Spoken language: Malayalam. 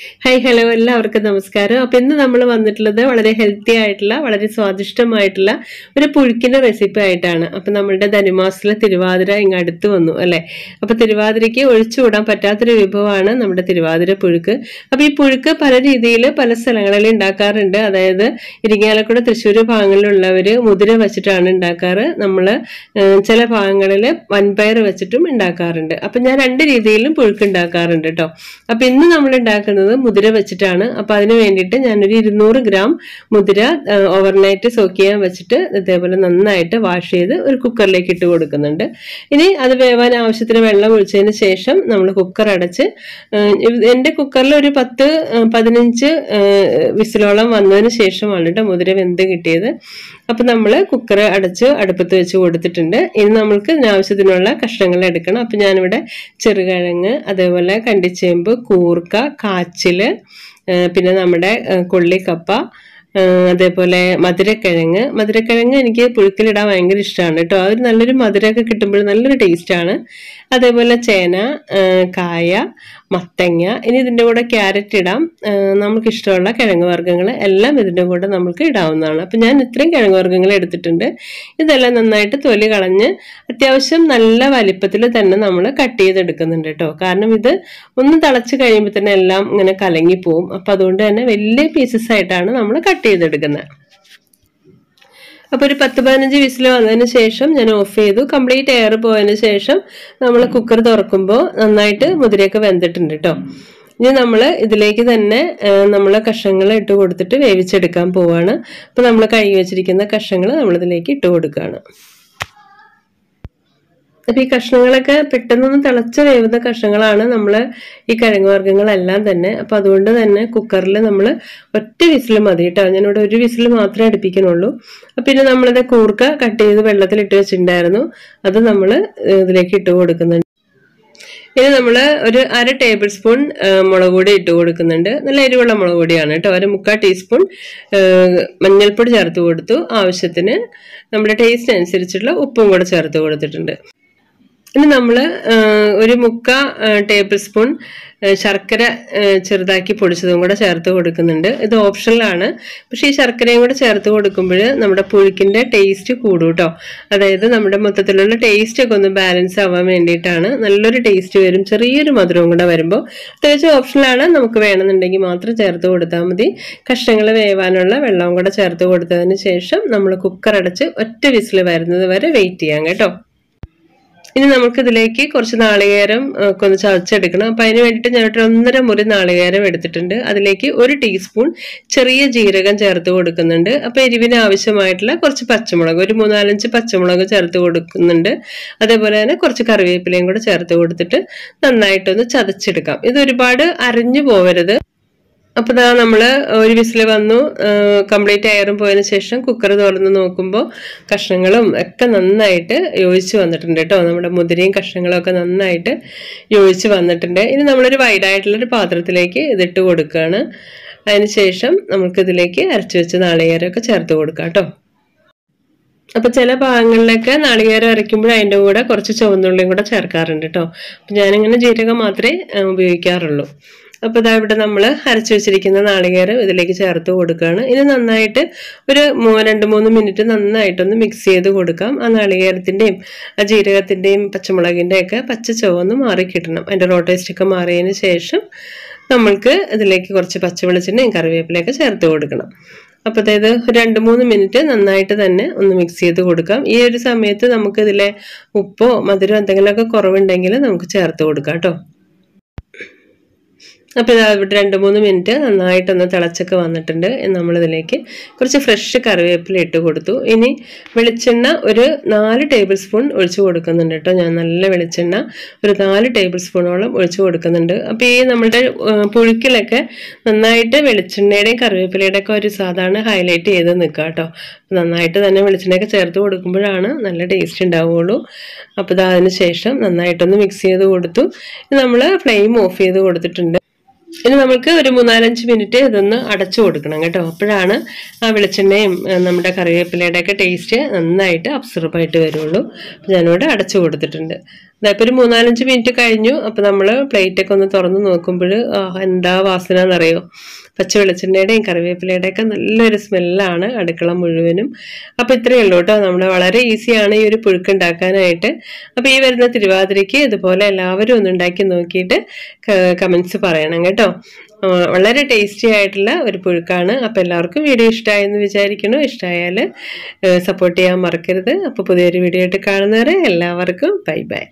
ഹായ് ഹലോ എല്ലാവർക്കും നമസ്കാരം. അപ്പോൾ ഇന്ന് നമ്മൾ വന്നിട്ടുള്ളത് വളരെ ഹെൽത്തി ആയിട്ടുള്ള വളരെ സ്വാദിഷ്ടമായിട്ടുള്ള ഒരു പുഴുക്കിൻ്റെ റെസിപ്പി ആയിട്ടാണ്. അപ്പോൾ നമ്മളുടെ ധനുമാസത്തിലെ തിരുവാതിര ഇങ്ങ് അടുത്ത് വന്നു അല്ലേ. അപ്പോൾ തിരുവാതിരയ്ക്ക് ഒഴിച്ചുകൂടാൻ പറ്റാത്തൊരു വിഭവമാണ് നമ്മുടെ തിരുവാതിര പുഴുക്ക്. അപ്പോൾ ഈ പുഴുക്ക് പല രീതിയിൽ പല സ്ഥലങ്ങളിൽ ഉണ്ടാക്കാറുണ്ട്. അതായത് ഇരിങ്ങാലക്കുട തൃശ്ശൂർ ഭാഗങ്ങളിലുള്ളവർ മുതിര വെച്ചിട്ടാണ് ഉണ്ടാക്കാറ്. നമ്മൾ ചില ഭാഗങ്ങളിൽ വൻപയർ വെച്ചിട്ടും ഉണ്ടാക്കാറുണ്ട്. അപ്പം ഞാൻ രണ്ട് രീതിയിലും പുഴുക്ക് ഉണ്ടാക്കാറുണ്ട് കേട്ടോ. അപ്പം ഇന്ന് നമ്മൾ ഉണ്ടാക്കുന്നത് മുതിര വെച്ചിട്ടാണ്. അപ്പൊ അതിന് വേണ്ടിയിട്ട് ഞാനൊരു 200 ഗ്രാം മുതിര ഓവർനൈറ്റ് സോക്ക് ചെയ്യാൻ വെച്ചിട്ട് ഇതേപോലെ നന്നായിട്ട് വാഷ് ചെയ്ത് ഒരു കുക്കറിലേക്ക് ഇട്ട് കൊടുക്കുന്നുണ്ട്. ഇനി അത് വേവാൻ ആവശ്യത്തിന് വെള്ളം ഒഴിച്ചതിന് ശേഷം നമ്മൾ കുക്കർ അടച്ച്, എൻ്റെ കുക്കറിൽ ഒരു 10-15 വിസിലോളം വന്നതിന് ശേഷമാണ് കേട്ടോ മുതിര വെന്ത് കിട്ടിയത്. അപ്പൊ നമ്മൾ കുക്കർ അടച്ച് അടുപ്പത്ത് വെച്ച് കൊടുത്തിട്ടുണ്ട്. ഇനി നമ്മൾക്ക് ആവശ്യത്തിനുള്ള കഷ്ണങ്ങൾ എടുക്കണം. അപ്പൊ ഞാനിവിടെ ചെറുകിഴങ്ങ്, അതേപോലെ കണ്ടിച്ചേമ്പ്, കൂർക്ക, കാച്ചില്, പിന്നെ നമ്മുടെ കൊള്ളിക്കപ്പ, അതേപോലെ മധുരക്കിഴങ്ങ് എനിക്ക് പുഴുക്കിലിടാൻ ഭയങ്കര ഇഷ്ടമാണ് കേട്ടോ. അത് നല്ലൊരു മധുരമൊക്കെ കിട്ടുമ്പോൾ നല്ലൊരു ടേസ്റ്റാണ്. അതേപോലെ ചേന, കായ, മത്തങ്ങ, ഇനി ഇതിൻ്റെ കൂടെ ക്യാരറ്റ് ഇടാം. നമുക്ക് ഇഷ്ടമുള്ള കിഴങ്ങ് വർഗ്ഗങ്ങൾ എല്ലാം ഇതിൻ്റെ കൂടെ നമുക്ക് ഇടാവുന്നതാണ്. അപ്പം ഞാൻ ഇത്രയും കിഴങ്ങ് വർഗ്ഗങ്ങൾ എടുത്തിട്ടുണ്ട്. ഇതെല്ലാം നന്നായിട്ട് തൊലി കളഞ്ഞ് അത്യാവശ്യം നല്ല വലിപ്പത്തിൽ തന്നെ നമ്മൾ കട്ട് ചെയ്തെടുക്കുന്നുണ്ട് കേട്ടോ. കാരണം ഇത് ഒന്ന് തിളച്ച് കഴിയുമ്പോൾ തന്നെ എല്ലാം ഇങ്ങനെ കലങ്ങിപ്പോവും. അപ്പം അതുകൊണ്ട് തന്നെ വലിയ പീസസ് ആയിട്ടാണ് നമ്മൾ കട്ട് ചെയ്തെടുക്കുന്നത്. അപ്പോൾ ഒരു 10-15 വിസിൽ വന്നതിന് ശേഷം ഞാൻ ഓഫ് ചെയ്തു. കംപ്ലീറ്റ് എയർ പോയതിന് ശേഷം നമ്മൾ കുക്കർ തുറക്കുമ്പോൾ നന്നായിട്ട് മുതിരയൊക്കെ വെന്തിട്ടുണ്ട് കേട്ടോ. ഇനി നമ്മൾ ഇതിലേക്ക് തന്നെ നമ്മൾ കഷ്ണങ്ങൾ ഇട്ട് കൊടുത്തിട്ട് വേവിച്ചെടുക്കാൻ പോവാണ്. അപ്പോൾ നമ്മൾ കഴുകി വെച്ചിരിക്കുന്ന കഷ്ണങ്ങൾ നമ്മളിതിലേക്ക് ഇട്ട് കൊടുക്കുകയാണ്. അപ്പൊ ഈ കഷ്ണങ്ങളൊക്കെ പെട്ടെന്നൊന്ന് തിളച്ച് വേവുന്ന കഷ്ണങ്ങളാണ് നമ്മൾ ഈ കിഴങ്ങ് വർഗ്ഗങ്ങളെല്ലാം തന്നെ. അപ്പൊ അതുകൊണ്ട് തന്നെ കുക്കറിൽ നമ്മൾ ഒറ്റ വിസിൽ മതി കേട്ടോ. ഞാനിവിടെ ഒരു വിസിൽ മാത്രമേ അടുപ്പിക്കുന്നുള്ളൂ. പിന്നെ നമ്മളിത് കൂർക്ക കട്ട് ചെയ്ത് വെള്ളത്തിൽ ഇട്ട് വെച്ചിട്ടുണ്ടായിരുന്നു, അത് നമ്മൾ ഇതിലേക്ക് ഇട്ട് കൊടുക്കുന്നുണ്ട്. ഇനി നമ്മൾ ഒരു 1/2 ടേബിൾ സ്പൂൺ മുളക് പൊടി ഇട്ട് കൊടുക്കുന്നുണ്ട്. നല്ല എരിവുള്ള മുളക് പൊടിയാണ് കേട്ടോ. ഒരു 3/4 ടീസ്പൂൺ മഞ്ഞൾപ്പൊടി ചേർത്ത് കൊടുത്തു. ആവശ്യത്തിന് നമ്മുടെ ടേസ്റ്റ് അനുസരിച്ചുള്ള ഉപ്പും കൂടെ ചേർത്ത് കൊടുത്തിട്ടുണ്ട്. ഇനി നമ്മൾ ഒരു 3/4 ടേബിൾ സ്പൂൺ ശർക്കര ചെറുതാക്കി പൊടിച്ചതും കൂടെ ചേർത്ത് കൊടുക്കുന്നുണ്ട്. ഇത് ഓപ്ഷണലാണ്, പക്ഷേ ഈ ശർക്കരയും കൂടെ ചേർത്ത് കൊടുക്കുമ്പോൾ നമ്മുടെ പുഴുക്കിൻ്റെ ടേസ്റ്റ് കൂടും കേട്ടോ. അതായത് നമ്മുടെ മൊത്തത്തിലുള്ള ടേസ്റ്റ് ഒക്കെ ഒന്ന് ബാലൻസ് ആവാൻ വേണ്ടിയിട്ടാണ്. നല്ലൊരു ടേസ്റ്റ് വരും, ചെറിയൊരു മധുരവും കൂടെ വരുമ്പോൾ. അത്യാവശ്യം ഓപ്ഷണലാണ്, നമുക്ക് വേണമെന്നുണ്ടെങ്കിൽ മാത്രം ചേർത്ത് കൊടുത്താൽ മതി. കഷ്ണങ്ങൾ വേവാനുള്ള വെള്ളവും കൂടെ ചേർത്ത് കൊടുത്തതിന് ശേഷം നമ്മൾ കുക്കർ അടച്ച് ഒറ്റ വിസിൽ വരുന്നത് വരെ വെയിറ്റ് ചെയ്യാം കേട്ടോ. ഇനി നമുക്ക് ഇതിലേക്ക് കുറച്ച് നാളികേരം ഒക്കെ ഒന്ന് ചതച്ചെടുക്കണം. അപ്പം അതിന് വേണ്ടിയിട്ട് ഞാനൊരു 1.5 മുറി നാളികേരം എടുത്തിട്ടുണ്ട്. അതിലേക്ക് 1 ടീസ്പൂൺ ചെറിയ ജീരകം ചേർത്ത് കൊടുക്കുന്നുണ്ട്. അപ്പം എരിവിന് ആവശ്യമായിട്ടുള്ള കുറച്ച് പച്ചമുളക്, ഒരു 3-4 പച്ചമുളക് ചേർത്ത് കൊടുക്കുന്നുണ്ട്. അതേപോലെ തന്നെ കുറച്ച് കറിവേപ്പിലയും കൂടെ ചേർത്ത് കൊടുത്തിട്ട് നന്നായിട്ടൊന്ന് ചതച്ചെടുക്കാം. ഇത് ഒരുപാട് അരഞ്ഞു പോവരുത്. അപ്പോൾ ഇതാ നമ്മൾ ഒരു വിസിൽ വന്നു, കംപ്ലീറ്റ് എയറും പോയതിന് ശേഷം കുക്കർ തുറന്ന് നോക്കുമ്പോൾ കഷ്ണങ്ങളും ഒക്കെ നന്നായിട്ട് യോജിച്ച് വന്നിട്ടുണ്ട് കേട്ടോ. നമ്മുടെ മുതിരയും കഷ്ണങ്ങളും ഒക്കെ നന്നായിട്ട് യോജിച്ച് വന്നിട്ടുണ്ട്. ഇനി നമ്മളൊരു വൈഡായിട്ടുള്ളൊരു പാത്രത്തിലേക്ക് ഇതിട്ട് കൊടുക്കുകയാണ്. അതിന് ശേഷം നമുക്കിതിലേക്ക് അരച്ച് വെച്ച നാളികേരമൊക്കെ ചേർത്ത് കൊടുക്കാം കേട്ടോ. അപ്പം ചില ഭാഗങ്ങളിലൊക്കെ നാളികേരം അരയ്ക്കുമ്പോൾ അതിൻ്റെ കൂടെ കുറച്ച് ചുവന്നുള്ളിയും കൂടെ ചേർക്കാറുണ്ട് കേട്ടോ. അപ്പം ഞാനിങ്ങനെ ജീരകം മാത്രമേ ഉപയോഗിക്കാറുള്ളൂ. അപ്പോൾ ഇതാ ഇവിടെ നമ്മൾ അരച്ചു വെച്ചിരിക്കുന്ന നാളികേരം ഇതിലേക്ക് ചേർത്ത് കൊടുക്കുകയാണ്. ഇനി നന്നായിട്ട് ഒരു 2-3 മിനിറ്റ് നന്നായിട്ടൊന്ന് മിക്സ് ചെയ്ത് കൊടുക്കാം. ആ നാളികേരത്തിൻ്റെയും ആ ജീരകത്തിൻ്റെയും പച്ചമുളകിൻ്റെ ഒക്കെ പച്ച ചുവന്ന് മാറി കിട്ടണം. അതിൻ്റെ റോ ടേസ്റ്റൊക്കെ മാറിയതിന് ശേഷം നമ്മൾക്ക് ഇതിലേക്ക് കുറച്ച് പച്ചവെളിച്ചെണ്ണയും കറിവേപ്പിലയൊക്കെ ചേർത്ത് കൊടുക്കണം. അപ്പോൾ അതായത് 2-3 മിനിറ്റ് നന്നായിട്ട് തന്നെ ഒന്ന് മിക്സ് ചെയ്ത് കൊടുക്കാം. ഈ ഒരു സമയത്ത് നമുക്ക് ഇതിലെ ഉപ്പോ മധുരം എന്തെങ്കിലുമൊക്കെ കുറവുണ്ടെങ്കിൽ നമുക്ക് ചേർത്ത് കൊടുക്കാം കേട്ടോ. അപ്പോൾ ഇതാ ഇവിടെ 2-3 മിനിറ്റ് നന്നായിട്ടൊന്ന് തിളച്ചൊക്കെ വന്നിട്ടുണ്ട്. നമ്മളിതിലേക്ക് കുറച്ച് ഫ്രഷ് കറിവേപ്പില ഇട്ട് കൊടുത്തു. ഇനി വെളിച്ചെണ്ണ ഒരു 4 ടേബിൾ സ്പൂൺ ഒഴിച്ച് കൊടുക്കുന്നുണ്ട് കേട്ടോ. ഞാൻ നല്ല വെളിച്ചെണ്ണ ഒരു 4 ടേബിൾ സ്പൂണോളം ഒഴിച്ച് കൊടുക്കുന്നുണ്ട്. അപ്പോൾ ഈ നമ്മുടെ പുഴുക്കിലൊക്കെ നന്നായിട്ട് വെളിച്ചെണ്ണയുടെയും കറിവേപ്പിലയുടെ ഒക്കെ ഒരു സാധാരണ ഹൈലൈറ്റ് ചെയ്ത് നിൽക്കുക കേട്ടോ. നന്നായിട്ട് തന്നെ വെളിച്ചെണ്ണയൊക്കെ ചേർത്ത് കൊടുക്കുമ്പോഴാണ് നല്ല ടേസ്റ്റ് ഉണ്ടാവുകയുള്ളൂ. അപ്പോൾ അതിന് ശേഷം നന്നായിട്ടൊന്ന് മിക്സ് ചെയ്ത് കൊടുത്തു. നമ്മൾ ഫ്ലെയിം ഓഫ് ചെയ്ത് കൊടുത്തിട്ടുണ്ട്. ഇനി നമുക്ക് ഒരു 3-4 മിനിറ്റ് ഇതൊന്ന് അടച്ചു കൊടുക്കണം കേട്ടോ. അപ്പോഴാണ് ആ വെളിച്ചെണ്ണയും നമ്മുടെ കറിവേപ്പിലയുടെ ഒക്കെ ടേസ്റ്റ് നന്നായിട്ട് അബ്സോർബ് ആയിട്ട് വരുള്ളൂ. ഞാനിവിടെ അടച്ചു കൊടുത്തിട്ടുണ്ട്. ഇതായപ്പോൾ ഒരു 3-4 മിനിറ്റ് കഴിഞ്ഞു. അപ്പോൾ നമ്മൾ പ്ലേറ്റൊക്കെ ഒന്ന് തുറന്ന് നോക്കുമ്പോൾ എന്താ വാസന എന്നറിയോ? പച്ച വെളിച്ചെണ്ണയുടെയും കറിവേപ്പിലയുടെയൊക്കെ നല്ലൊരു സ്മെല്ലാണ് അടുക്കള മുഴുവനും. അപ്പോൾ ഇത്രയേ ഉള്ളൂ കേട്ടോ. നമ്മുടെ വളരെ ഈസിയാണ് ഈ ഒരു പുഴുക്ക് ഉണ്ടാക്കാനായിട്ട്. അപ്പോൾ ഈ വരുന്ന തിരുവാതിരയ്ക്ക് ഇതുപോലെ എല്ലാവരും ഒന്ന് ഉണ്ടാക്കി നോക്കിയിട്ട് കമൻസ് പറയണം കേട്ടോ. വളരെ ടേസ്റ്റി ആയിട്ടുള്ള ഒരു പുഴുക്കാണ്. അപ്പോൾ എല്ലാവർക്കും വീഡിയോ ഇഷ്ടമായെന്ന് വിചാരിക്കുന്നു. ഇഷ്ടമായാൽ സപ്പോർട്ട് ചെയ്യാൻ മറക്കരുത്. അപ്പോൾ പുതിയൊരു വീഡിയോ ആയിട്ട് കാണുന്നവരെ എല്ലാവർക്കും ബൈ ബൈ.